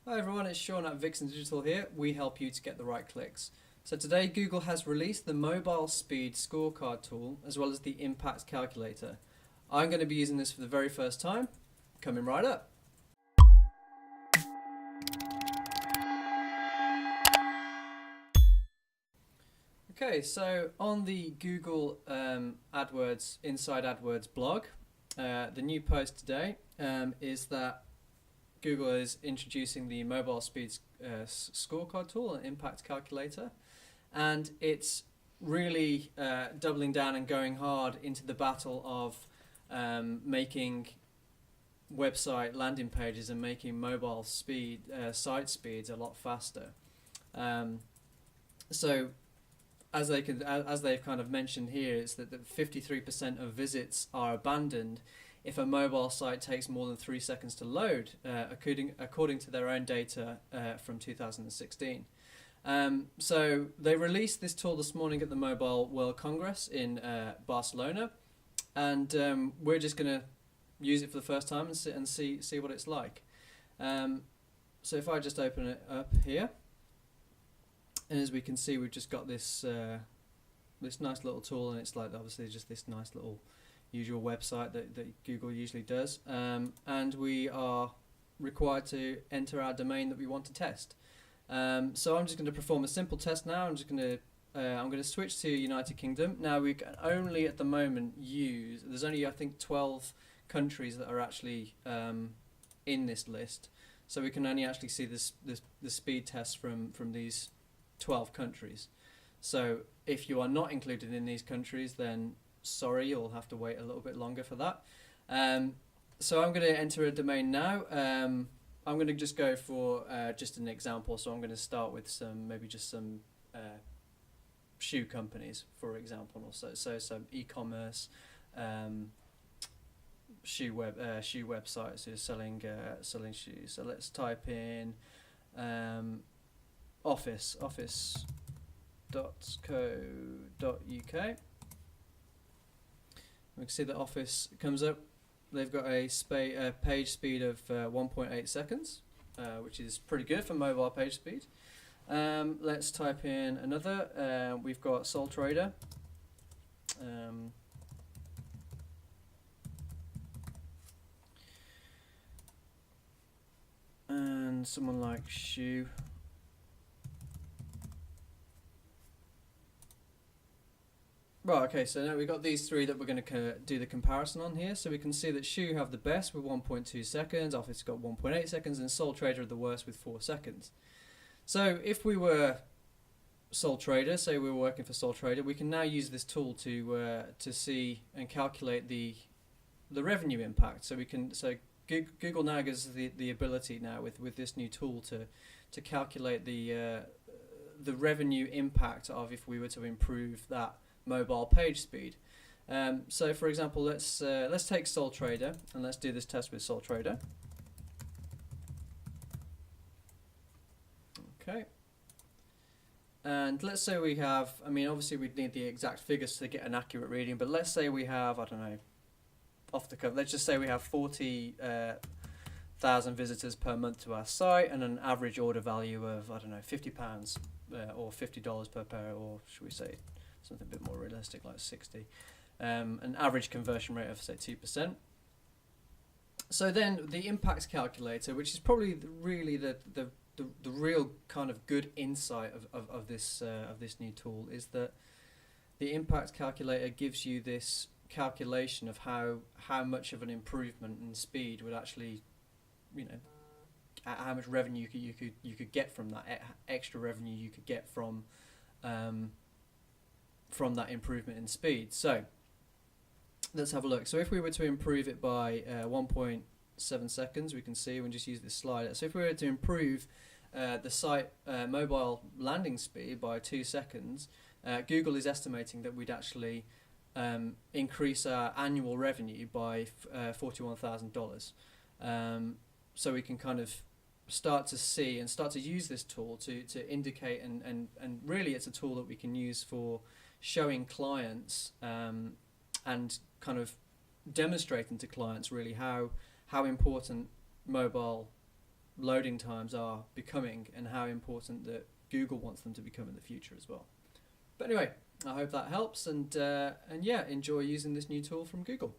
Hi everyone, it's Sean at Vixen Digital here. We help you to get the right clicks. So today Google has released the mobile speed scorecard tool as well as the impact calculator. I'm going to be using this for the very first time. Coming right up. Okay, so on the Google AdWords, Inside AdWords blog, the new post today is that Google is introducing the mobile speed scorecard tool and impact calculator, and it's really doubling down and going hard into the battle of making website landing pages and making mobile speed site speeds a lot faster. So as they've kind of mentioned here, is that 53% of visits are abandoned if a mobile site takes more than 3 seconds to load, according to their own data from 2016. So they released this tool this morning at the Mobile World Congress in Barcelona, and we're just going to use it for the first time and see what it's like. So if I just open it up here, and as we can see, we've just got this this nice little tool, and it's like obviously just this nice little usual website that Google usually does, and we are required to enter our domain that we want to test. So I'm just going to perform a simple test now. I'm going to switch to United Kingdom. Now we can only at the moment use, there's only I think 12 countries that are actually in this list, so we can only actually see the speed tests from these 12 countries. So if you are not included in these countries, then sorry, you'll have to wait a little bit longer for that. So I'm going to enter a domain now. I'm going to just go for just an example. So I'm going to start with maybe just some shoe companies, for example, or so some e-commerce shoe websites who are selling shoes. So let's type in office.co.uk. We can see that Office comes up. They've got a page speed of 1.8 seconds, which is pretty good for mobile page speed. Let's type in another. We've got Sole Trader. And someone like Shoe. Right, okay, so now we've got these three that we're going to do the comparison on here. So we can see that Shoe have the best with 1.2 seconds, Office got 1.8 seconds, and Sole Trader are the worst with 4 seconds. So if we were Sole Trader, say we were working for Sole Trader, we can now use this tool to see and calculate the revenue impact. So Google now gives us the ability now with this new tool to calculate the revenue impact of if we were to improve that mobile page speed. So for example, let's take Sole Trader and let's do this test with Sole Trader. Okay. And let's say we have, I mean obviously we'd need the exact figures to get an accurate reading, but let's say we have, I don't know, off the cuff, let's just say we have 40,000 visitors per month to our site and an average order value of, I don't know, £50 or $50 per pair, or should we say something a bit more realistic like 60. An average conversion rate of say 2%. So then the impact calculator, which is probably really the real kind of good insight of this new tool, is that the impact calculator gives you this calculation of how much of an improvement in speed would actually, how much revenue you could get from that, extra revenue you could get from that improvement in speed. So let's have a look. So if we were to improve it by 1.7 seconds, we can see, we'll just use this slider. So if we were to improve the site mobile landing speed by 2 seconds, Google is estimating that we'd actually increase our annual revenue by $41,000. So we can kind of start to see and start to use this tool to indicate, and really it's a tool that we can use for showing clients and kind of demonstrating to clients really how important mobile loading times are becoming and how important that Google wants them to become in the future as well. But anyway, I hope that helps, and yeah, enjoy using this new tool from Google.